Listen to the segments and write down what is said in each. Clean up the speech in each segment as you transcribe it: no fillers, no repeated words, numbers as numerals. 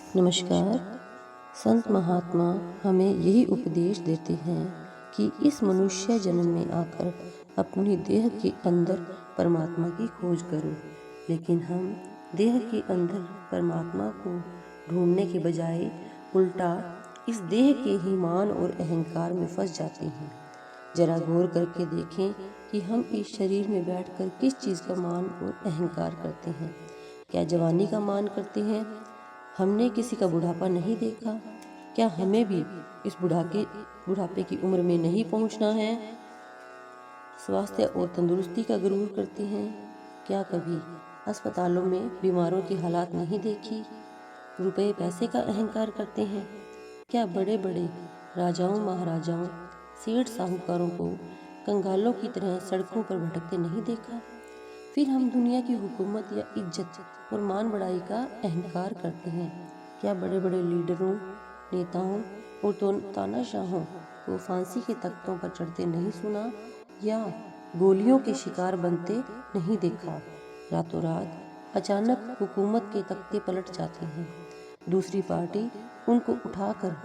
नमस्कार। संत महात्मा हमें यही उपदेश देते हैं कि इस मनुष्य जन्म में आकर अपनी देह के अंदर परमात्मा की खोज करो, लेकिन हम देह के अंदर परमात्मा को ढूंढने के बजाय उल्टा इस देह के ही मान और अहंकार में फंस जाते हैं। जरा गौर करके देखें कि हम इस शरीर में बैठकर किस चीज़ का मान और अहंकार करते हैं। क्या जवानी का मान करते हैं? हमने किसी का बुढ़ापा नहीं देखा? क्या हमें भी इस बुढ़ापे की उम्र में नहीं पहुंचना है? स्वास्थ्य और तंदुरुस्ती का गुरूर करते हैं? क्या कभी अस्पतालों में बीमारों की हालात नहीं देखी? रुपए पैसे का अहंकार करते हैं? क्या बड़े बड़े राजाओं महाराजाओं सेठ साहूकारों को कंगालों की तरह सड़कों पर भटकते नहीं देखा? फिर हम दुनिया की हुकूमत या इज्जत और मान बढ़ाई का अहंकार करते हैं। क्या बड़े बड़े लीडरों, नेताओं और तानाशाहों को फांसी के तख्तों पर चढ़ते नहीं सुना या गोलियों के शिकार बनते नहीं देखा? रातों रात अचानक हुकूमत के तख्ते पलट जाते हैं, दूसरी पार्टी उनको उठाकर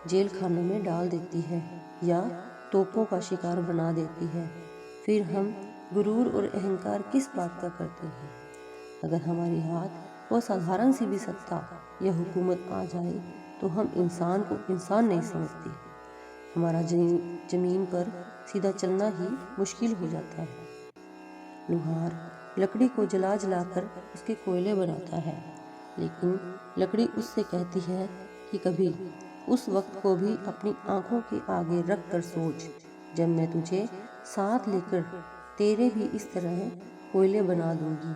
जेल खानों में डाल देती है या तोपों का शिकार बना देती है। फिर हम गुरूर और अहंकार किस बात का करते हैं? अगर हमारे हाथ वो साधारण सी भी सत्ता या हुकूमत आ जाए तो हम इंसान को इंसान नहीं समझते। हमारा जमीन पर सीधा चलना ही मुश्किल हो जाता है। लुहार लकड़ी को जला जलाकर उसके कोयले बनाता है, लेकिन लकड़ी उससे कहती है कि कभी उस वक्त को भी अपनी आंखों के आगे रख कर सोच, जब मैं तुझे साथ लेकर तेरे भी इस तरह कोयले बना दूंगी।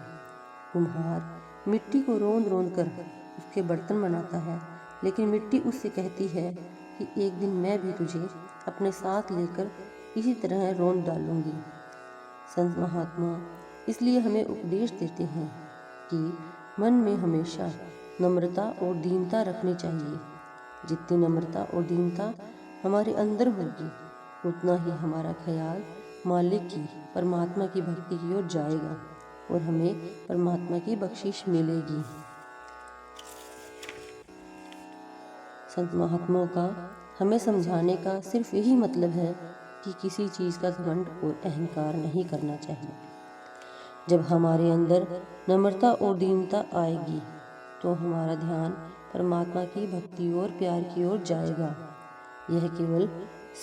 कुम्हार मिट्टी को रोंद रोंद कर उसके बर्तन बनाता है, लेकिन मिट्टी उससे कहती है कि एक दिन मैं भी तुझे अपने साथ लेकर इसी तरह रोंद डालूंगी। संत महात्मा इसलिए हमें उपदेश देते हैं कि मन में हमेशा नम्रता और दीनता रखनी चाहिए। जितनी नम्रता और दीनता हमारे अंदर होगी, उतना ही हमारा ख्याल मालिक की परमात्मा की भक्ति की ओर जाएगा और हमें परमात्मा की बख्शिश मिलेगी। संत महात्माओं का हमें समझाने का सिर्फ यही मतलब है कि किसी चीज़ का घमंड और अहंकार नहीं करना चाहिए। जब हमारे अंदर नम्रता और दीनता आएगी तो हमारा ध्यान परमात्मा की भक्ति और प्यार की ओर जाएगा। यह केवल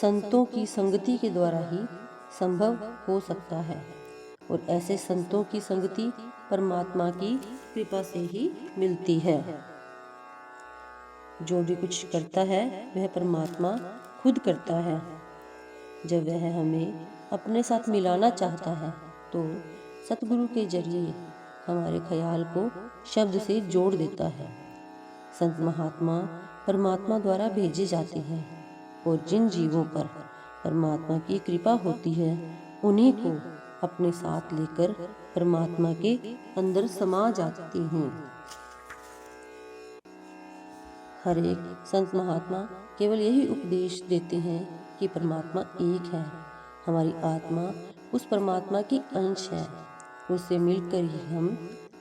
संतों की संगति के द्वारा ही संभव हो सकता है और ऐसे संतों की संगति परमात्मा की कृपा से ही मिलती है। जो भी कुछ करता है वह परमात्मा खुद करता है। जब वह हमें अपने साथ मिलाना चाहता है तो सतगुरु के जरिए हमारे ख्याल को शब्द से जोड़ देता है। संत महात्मा परमात्मा द्वारा भेजे जाते हैं और जिन जीवों पर परमात्मा की कृपा होती है उन्हीं को अपने साथ लेकर परमात्मा के अंदर समा जाते हैं। हर एक संत महात्मा केवल यही उपदेश देते हैं कि परमात्मा एक है। हमारी आत्मा उस परमात्मा की अंश है। उससे मिलकर ही हम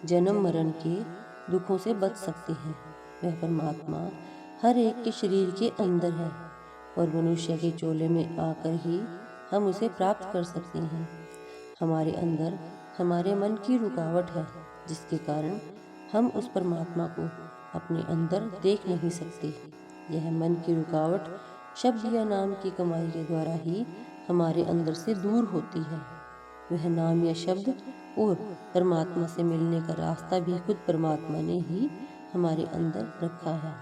जन्म मरण के दुखों से बच सकते हैं। वह परमात्मा हर एक के शरीर के अंदर है और मनुष्य के चोले में आकर ही हम उसे प्राप्त कर सकते हैं। हमारे अंदर हमारे मन की रुकावट है, जिसके कारण हम उस परमात्मा को अपने अंदर देख नहीं सकते। यह मन की रुकावट शब्द या नाम की कमाई के द्वारा ही हमारे अंदर से दूर होती है। वह नाम या शब्द और परमात्मा से मिलने का रास्ता भी खुद परमात्मा ने ही हमारे अंदर रखा है।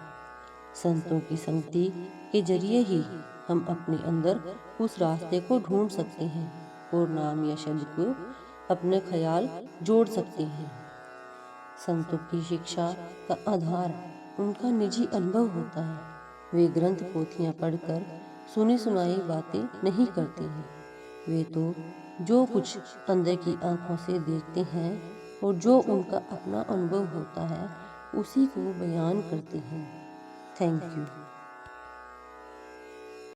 संतों की संगति के जरिए ही हम अपने अंदर उस रास्ते को ढूंढ सकते हैं और नाम या शब्द को अपने ख्याल जोड़ सकते हैं। संतों की शिक्षा का आधार उनका निजी अनुभव होता है। वे ग्रंथ पोथियां पढ़कर सुनी सुनाई बातें नहीं करते हैं। वे तो जो कुछ अंदर की आंखों से देखते हैं और जो उनका अपना अनुभव होता है उसी को बयान करते हैं। Thank you.